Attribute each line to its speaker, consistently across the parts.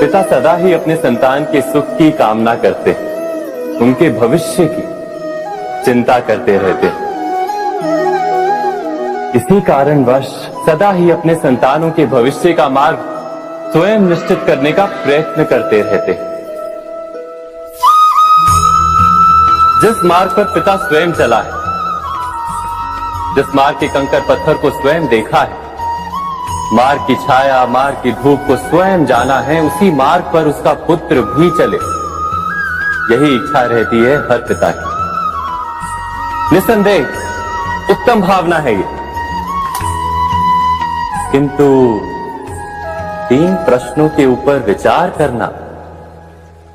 Speaker 1: पिता सदा ही अपने संतान के सुख की कामना करते, उनके भविष्य की चिंता करते रहते। इसी कारणवश सदा ही अपने संतानों के भविष्य का मार्ग स्वयं निश्चित करने का प्रयत्न करते रहते। जिस मार्ग पर पिता स्वयं चला है, जिस मार्ग के कंकर पत्थर को स्वयं देखा है, मार्ग की छाया, मार्ग की धूप को स्वयं जाना है, उसी मार्ग पर उसका पुत्र भी चले, यही इच्छा रहती है हर पिता की। निसंदेह उत्तम भावना है ये, किंतु 3 प्रश्नों के ऊपर विचार करना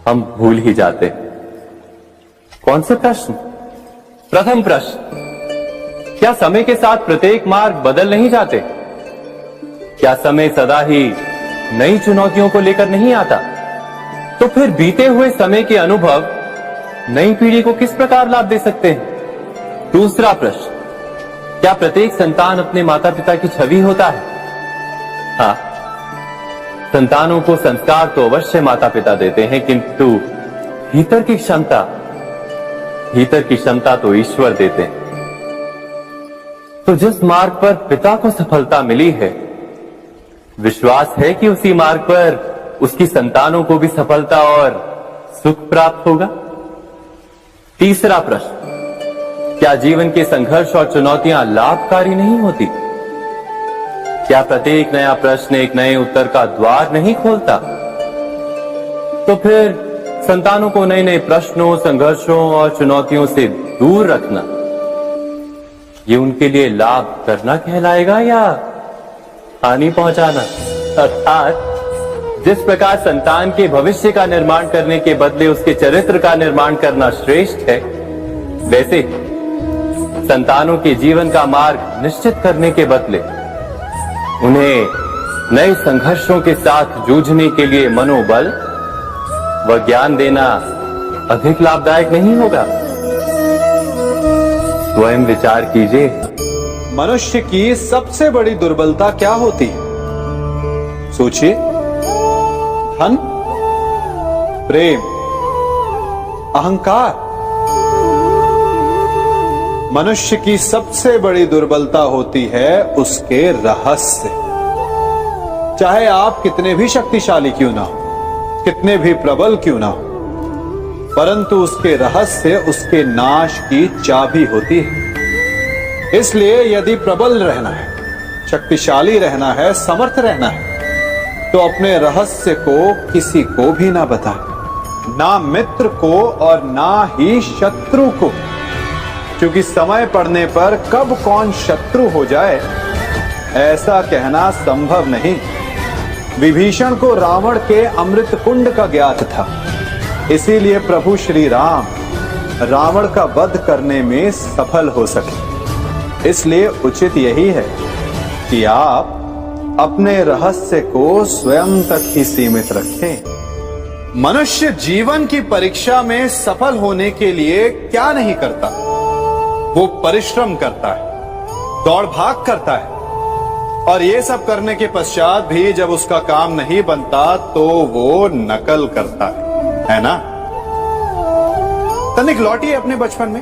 Speaker 1: हम भूल ही जाते। कौन से प्रश्न? प्रथम प्रश्न, क्या समय के साथ प्रत्येक मार्ग बदल नहीं जाते? क्या समय सदा ही नई चुनौतियों को लेकर नहीं आता? तो फिर बीते हुए समय के अनुभव नई पीढ़ी को किस प्रकार लाभ दे सकते हैं? दूसरा प्रश्न, क्या प्रत्येक संतान अपने माता पिता की छवि होता है? हाँ, संतानों को संस्कार तो अवश्य माता पिता देते हैं, किंतु भीतर की क्षमता तो ईश्वर देते हैं। तो जिस मार्ग पर पिता को सफलता मिली है, विश्वास है कि उसी मार्ग पर उसकी संतानों को भी सफलता और सुख प्राप्त होगा। तीसरा प्रश्न, क्या जीवन के संघर्ष और चुनौतियां लाभकारी नहीं होती? क्या प्रत्येक नया प्रश्न एक नए उत्तर का द्वार नहीं खोलता? तो फिर संतानों को नए नए प्रश्नों, संघर्षों और चुनौतियों से दूर रखना, ये उनके लिए लाभ करना कहलाएगा या हानि पहुंचाना? अर्थात जिस प्रकार संतान के भविष्य का निर्माण करने के बदले उसके चरित्र का निर्माण करना श्रेष्ठ है, वैसे संतानों के जीवन का मार्ग निश्चित करने के बदले उन्हें नए संघर्षों के साथ जूझने के लिए मनोबल व ज्ञान देना अधिक लाभदायक नहीं होगा? स्वयं विचार कीजिए।
Speaker 2: मनुष्य की सबसे बड़ी दुर्बलता क्या होती है? सोचिए। धन, प्रेम, अहंकार। मनुष्य की सबसे बड़ी दुर्बलता होती है उसके रहस्य। चाहे आप कितने भी शक्तिशाली क्यों ना हो, कितने भी प्रबल क्यों ना हो, परंतु उसके रहस्य उसके नाश की चाबी होती है। इसलिए यदि प्रबल रहना है, शक्तिशाली रहना है, समर्थ रहना है, तो अपने रहस्य को किसी को भी ना बताए, ना मित्र को और ना ही शत्रु को, क्योंकि समय पड़ने पर कब कौन शत्रु हो जाए ऐसा कहना संभव नहीं। विभीषण को रावण के अमृत कुंड का ज्ञात था, इसीलिए प्रभु श्री राम रावण का वध करने में सफल हो सके। इसलिए उचित यही है कि आप अपने रहस्य को स्वयं तक ही सीमित रखें। मनुष्य जीवन की परीक्षा में सफल होने के लिए क्या नहीं करता? वो परिश्रम करता है, दौड़ भाग करता है, और ये सब करने के पश्चात भी जब उसका काम नहीं बनता तो वो नकल करता है ना? तनिक लौटिए अपने बचपन में,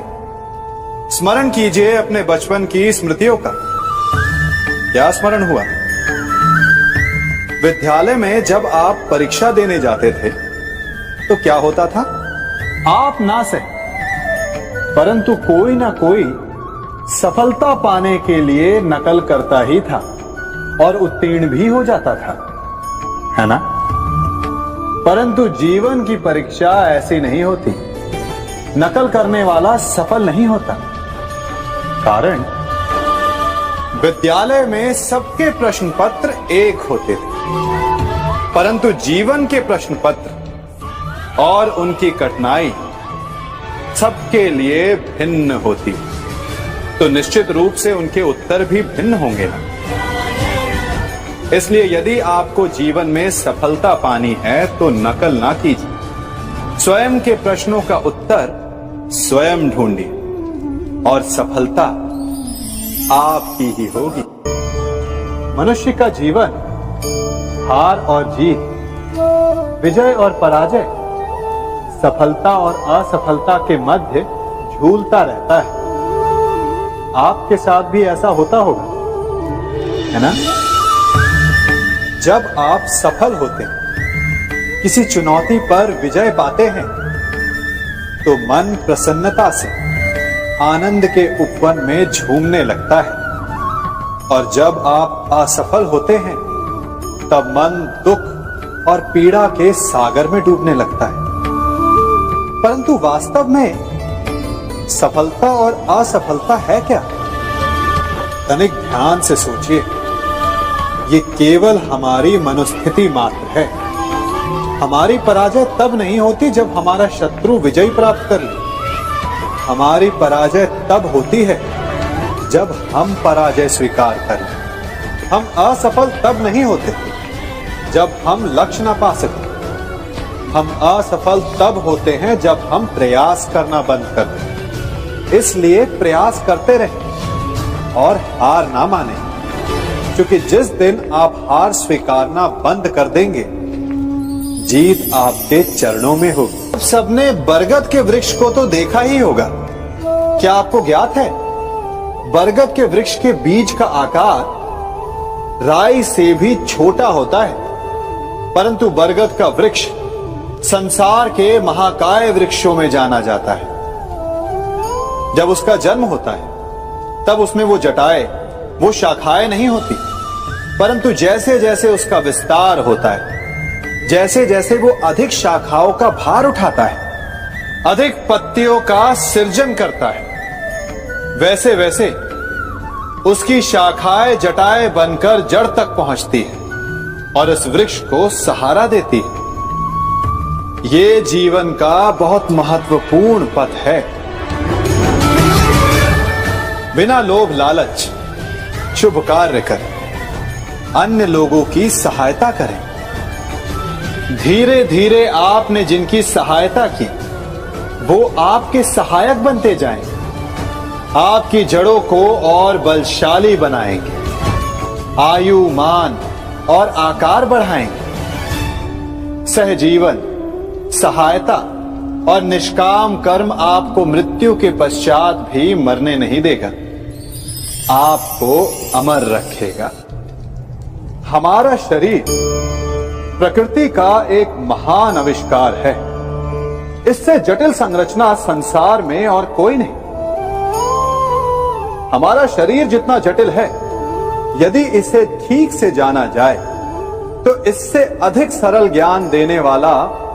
Speaker 2: स्मरण कीजिए अपने बचपन की स्मृतियों का। क्या स्मरण हुआ? विद्यालय में जब आप परीक्षा देने जाते थे तो क्या होता था? आप ना सही, परंतु कोई ना कोई सफलता पाने के लिए नकल करता ही था और उत्तीर्ण भी हो जाता था, है ना? परंतु जीवन की परीक्षा ऐसी नहीं होती। नकल करने वाला सफल नहीं होता। कारण विद्यालय में सबके प्रश्न पत्र एक होते थे, परंतु जीवन के प्रश्न पत्र और उनकी कठिनाई सबके लिए भिन्न होती, तो निश्चित रूप से उनके उत्तर भी भिन्न होंगे ना। इसलिए यदि आपको जीवन में सफलता पानी है तो नकल ना कीजिए, स्वयं के प्रश्नों का उत्तर स्वयं ढूंढिए और सफलता आपकी ही होगी। मनुष्य का जीवन हार और जीत, विजय और पराजय, सफलता और असफलता के मध्य झूलता रहता है। आपके साथ भी ऐसा होता होगा, है ना? जब आप सफल होते हैं, किसी चुनौती पर विजय पाते हैं, तो मन प्रसन्नता से आनंद के उपवन में झूमने लगता है। और जब आप असफल होते हैं, तब मन दुख और पीड़ा के सागर में डूबने लगता है। परंतु वास्तव में सफलता और असफलता है क्या? तनिक ध्यान से सोचिए। ये केवल हमारी मनोस्थिति मात्र है। हमारी पराजय तब नहीं होती जब हमारा शत्रु विजय प्राप्त कर ले। हमारी पराजय तब होती है जब हम पराजय स्वीकार करें। हम असफल तब नहीं होते जब हम लक्ष्य ना पा सके। हम असफल तब होते हैं जब हम प्रयास करना बंद कर दें। इसलिए प्रयास करते रहें और हार ना माने, क्योंकि जिस दिन आप हार स्वीकारना बंद कर देंगे, जीत आपके चरणों में होगी। सबने बरगद के वृक्ष को तो देखा ही होगा। क्या आपको ज्ञात है, बरगद के वृक्ष के बीज का आकार राई से भी छोटा होता है, परंतु बरगद का वृक्ष संसार के महाकाय वृक्षों में जाना जाता है। जब उसका जन्म होता है, तब उसमें वो जटाएं, वो शाखाएं नहीं होती, परंतु जैसे जैसे उसका विस्तार होता है, जैसे जैसे वो अधिक शाखाओं का भार उठाता है, अधिक पत्तियों का सृजन करता है, वैसे वैसे उसकी शाखाएं जटाएं बनकर जड़ तक पहुंचती है और इस वृक्ष को सहारा देती है। ये जीवन का बहुत महत्वपूर्ण पथ है। बिना लोभ लालच शुभ कार्य करें, अन्य लोगों की सहायता करें। धीरे धीरे आपने जिनकी सहायता की, वो आपके सहायक बनते जाएं, आपकी जड़ों को और बलशाली बनाएंगे, आयु, मान और आकार बढ़ाएंगे। सहजीवन, सहायता और निष्काम कर्म आपको मृत्यु के पश्चात भी मरने नहीं देगा, आपको अमर रखेगा। हमारा शरीर प्रकृति का एक महान आविष्कार है। इससे जटिल संरचना संसार में और कोई नहीं। हमारा शरीर जितना जटिल है, यदि इसे ठीक से जाना जाए तो इससे अधिक सरल ज्ञान देने वाला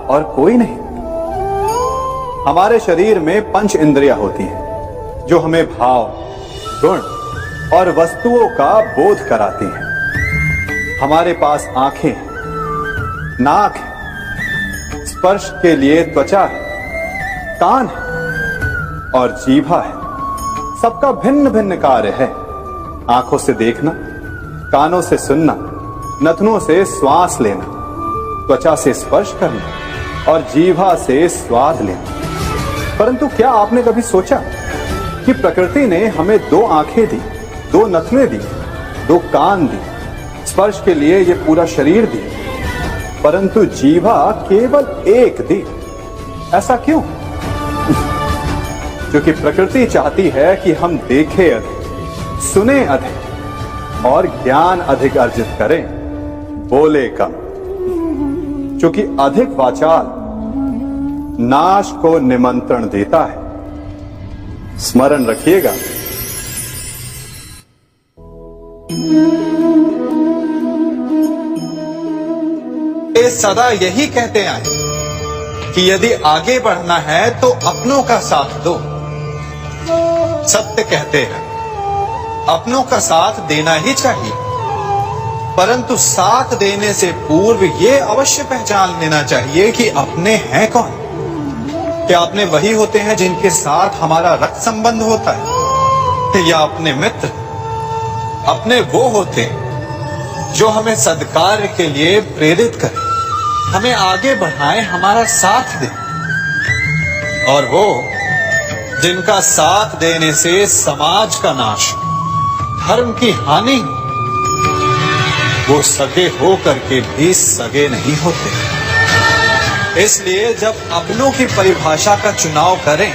Speaker 2: और कोई नहीं। हमारे शरीर में 5 इंद्रियां होती हैं, जो हमें भाव, गुण और वस्तुओं का बोध कराती हैं। हमारे पास आंखें हैं, नाक है, स्पर्श के लिए त्वचा है, कान है और जीभा है। सबका भिन्न भिन्न कार्य है। आंखों से देखना, कानों से सुनना, नथनों से श्वास लेना, त्वचा से स्पर्श करना और जीभा से स्वाद लेना। परंतु क्या आपने कभी सोचा कि प्रकृति ने हमें 2 आंखें दी, 2 नथनें दी, 2 कान दी, स्पर्श के लिए ये पूरा शरीर दिया, परंतु जीभा केवल 1 दी? ऐसा क्यों? क्योंकि प्रकृति चाहती है कि हम देखें अधिक, सुने अधिक और ज्ञान अधिक अर्जित करें, बोले कम। क्योंकि अधिक वाचाल नाश को निमंत्रण देता है। स्मरण रखिएगा। ये सदा यही कहते आए कि यदि आगे बढ़ना है तो अपनों का साथ दो। सत्य कहते हैं, अपनों का साथ देना ही चाहिए, परंतु साथ देने से पूर्व ये अवश्य पहचान लेना चाहिए कि अपने हैं कौन। क्या अपने वही होते हैं जिनके साथ हमारा रक्त संबंध होता है, या अपने मित्र? अपने वो होते हैं जो हमें सद्कार्य के लिए प्रेरित करें, हमें आगे बढ़ाएं, हमारा साथ दें, और वो जिनका साथ देने से समाज का नाश, धर्म की हानि हो, वो सगे हो करके भी सगे नहीं होते। इसलिए जब अपनों की परिभाषा का चुनाव करें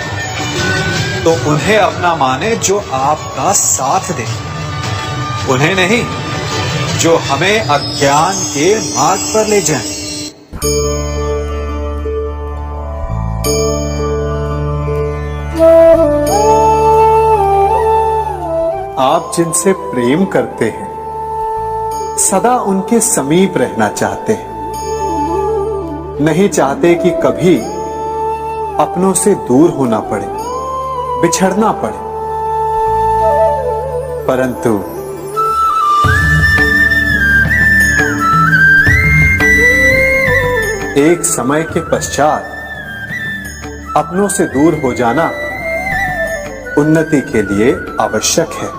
Speaker 2: तो उन्हें अपना माने जो आपका साथ दे, उन्हें नहीं जो हमें अज्ञान के मार्ग पर ले जाएं। आप जिनसे प्रेम करते हैं सदा उनके समीप रहना चाहते हैं, नहीं चाहते कि कभी अपनों से दूर होना पड़े, बिछड़ना पड़े। परंतु एक समय के पश्चात अपनों से दूर हो जाना उन्नति के लिए आवश्यक है।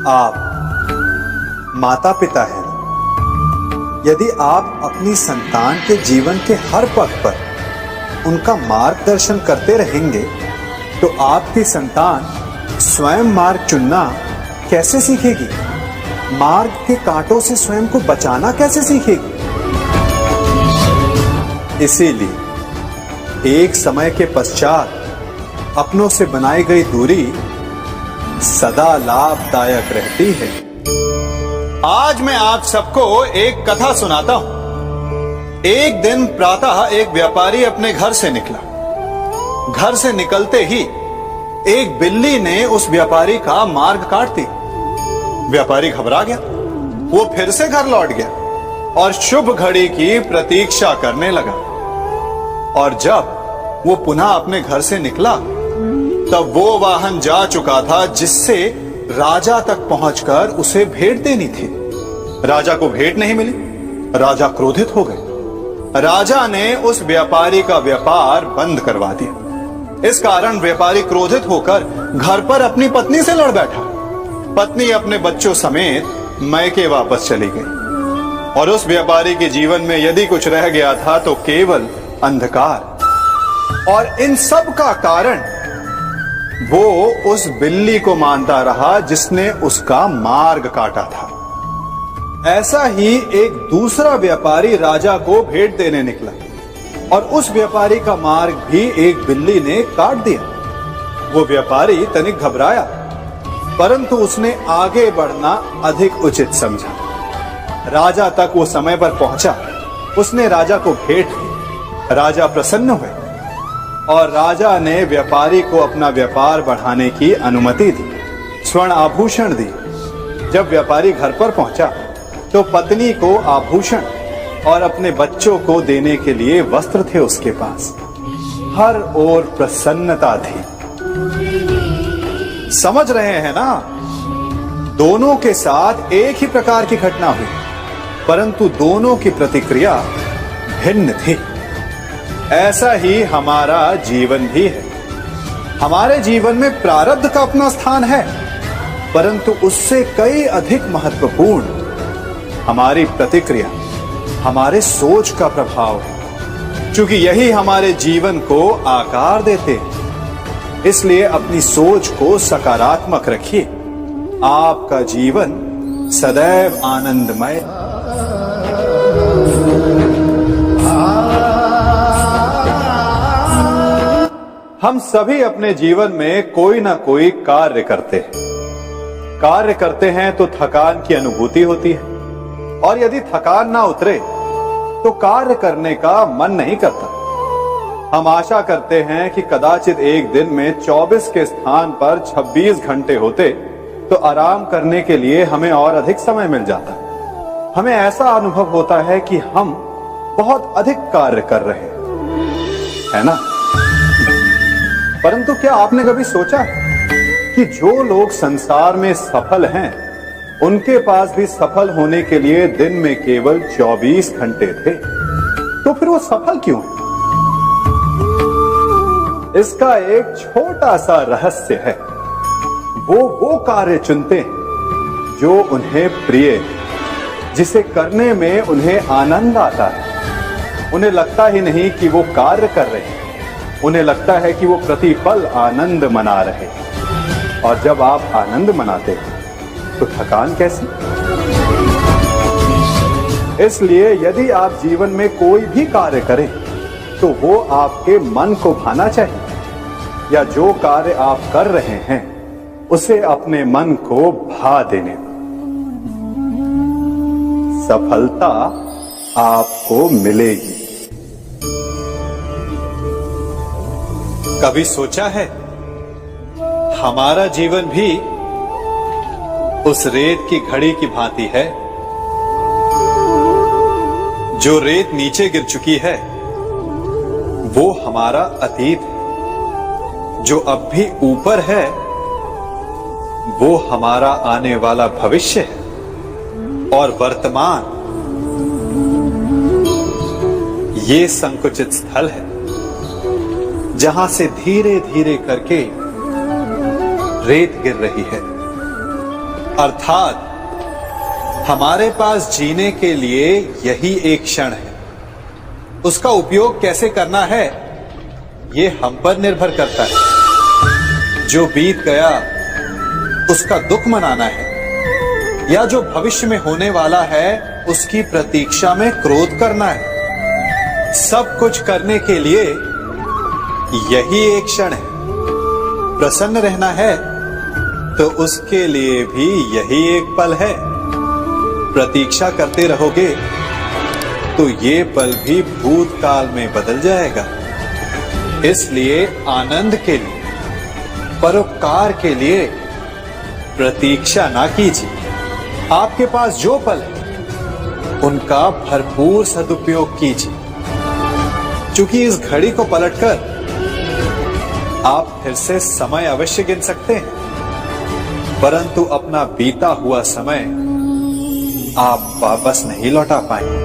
Speaker 2: आप माता पिता हैं। यदि आप अपनी संतान के जीवन के हर पग पर उनका मार्गदर्शन करते रहेंगे तो आपकी संतान स्वयं मार्ग चुनना कैसे सीखेगी? मार्ग के कांटों से स्वयं को बचाना कैसे सीखेगी? इसीलिए एक समय के पश्चात अपनों से बनाई गई दूरी सदा लाभदायक रहती है। आज मैं आप सबको एक कथा सुनाता हूं। एक दिन प्रातः एक व्यापारी अपने घर से निकला। घर से निकलते ही एक बिल्ली ने उस व्यापारी का मार्ग काट दिया। व्यापारी घबरा गया। वो फिर से घर लौट गया और शुभ घड़ी की प्रतीक्षा करने लगा। और जब वो पुनः अपने घर से निकला तब वो वाहन जा चुका था जिससे राजा तक पहुंचकर उसे भेंट देनी थी। राजा को भेंट नहीं मिली। राजा क्रोधित हो गए। राजा ने उस व्यापारी का व्यापार बंद करवा दिया। इस कारण व्यापारी क्रोधित होकर घर पर अपनी पत्नी से लड़ बैठा। पत्नी अपने बच्चों समेत मैके वापस चली गई और उस व्यापारी के जीवन में यदि कुछ रह गया था तो केवल अंधकार। और इन सब का कारण वो उस बिल्ली को मानता रहा जिसने उसका मार्ग काटा था। ऐसा ही एक दूसरा व्यापारी राजा को भेंट देने निकला और उस व्यापारी का मार्ग भी एक बिल्ली ने काट दिया। वो व्यापारी तनिक घबराया, परंतु उसने आगे बढ़ना अधिक उचित समझा। राजा तक वो समय पर पहुंचा। उसने राजा को भेंट की। राजा प्रसन्न हुए और राजा ने व्यापारी को अपना व्यापार बढ़ाने की अनुमति दी, स्वर्ण आभूषण दी। जब व्यापारी घर पर पहुंचा तो पत्नी को आभूषण और अपने बच्चों को देने के लिए वस्त्र थे उसके पास। हर ओर प्रसन्नता थी। समझ रहे हैं ना? दोनों के साथ एक ही प्रकार की घटना हुई, परंतु दोनों की प्रतिक्रिया भिन्न थी। ऐसा ही हमारा जीवन भी है। हमारे जीवन में प्रारब्ध का अपना स्थान है, परंतु उससे कई अधिक महत्वपूर्ण हमारी प्रतिक्रिया, हमारे सोच का प्रभाव है, क्योंकि यही हमारे जीवन को आकार देते हैं। इसलिए अपनी सोच को सकारात्मक रखिए। आपका जीवन सदैव आनंदमय। हम सभी अपने जीवन में कोई ना कोई कार्य करते हैं। कार्य करते हैं तो थकान की अनुभूति होती है और यदि थकान ना उतरे तो कार्य करने का मन नहीं करता। हम आशा करते हैं कि कदाचित एक दिन में 24 के स्थान पर 26 घंटे होते तो आराम करने के लिए हमें और अधिक समय मिल जाता। हमें ऐसा अनुभव होता है कि हम बहुत अधिक कार्य कर रहे हैं, है ना? परंतु क्या आपने कभी सोचा है कि जो लोग संसार में सफल हैं, उनके पास भी सफल होने के लिए दिन में केवल 24 घंटे थे, तो फिर वो सफल क्यों है? इसका एक छोटा सा रहस्य है। वो कार्य चुनते हैं जो उन्हें प्रिय है, जिसे करने में उन्हें आनंद आता है। उन्हें लगता ही नहीं कि वो कार्य कर रहे हैं, उन्हें लगता है कि वो प्रतिपल आनंद मना रहे हैं। और जब आप आनंद मनाते हैं तो थकान कैसी? इसलिए यदि आप जीवन में कोई भी कार्य करें तो वो आपके मन को भाना चाहिए, या जो कार्य आप कर रहे हैं उसे अपने मन को भा देने दो। सफलता आपको मिलेगी। कभी सोचा है हमारा जीवन भी उस रेत की घड़ी की भांति है? जो रेत नीचे गिर चुकी है वो हमारा अतीत है, जो अब भी ऊपर है वो हमारा आने वाला भविष्य है, और वर्तमान ये संकुचित स्थल है जहां से धीरे धीरे करके रेत गिर रही है। अर्थात हमारे पास जीने के लिए यही एक क्षण है। उसका उपयोग कैसे करना है ये हम पर निर्भर करता है। जो बीत गया उसका दुख मनाना है, या जो भविष्य में होने वाला है उसकी प्रतीक्षा में क्रोध करना है। सब कुछ करने के लिए यही एक क्षण है। प्रसन्न रहना है तो उसके लिए भी यही एक पल है। प्रतीक्षा करते रहोगे तो ये पल भी भूतकाल में बदल जाएगा। इसलिए आनंद के लिए, परोपकार के लिए प्रतीक्षा ना कीजिए। आपके पास जो पल है उनका भरपूर सदुपयोग कीजिए, क्योंकि इस घड़ी को पलटकर आप फिर से समय अवश्य गिन सकते हैं, परंतु अपना बीता हुआ समय आप वापस नहीं लौटा पाएंगे।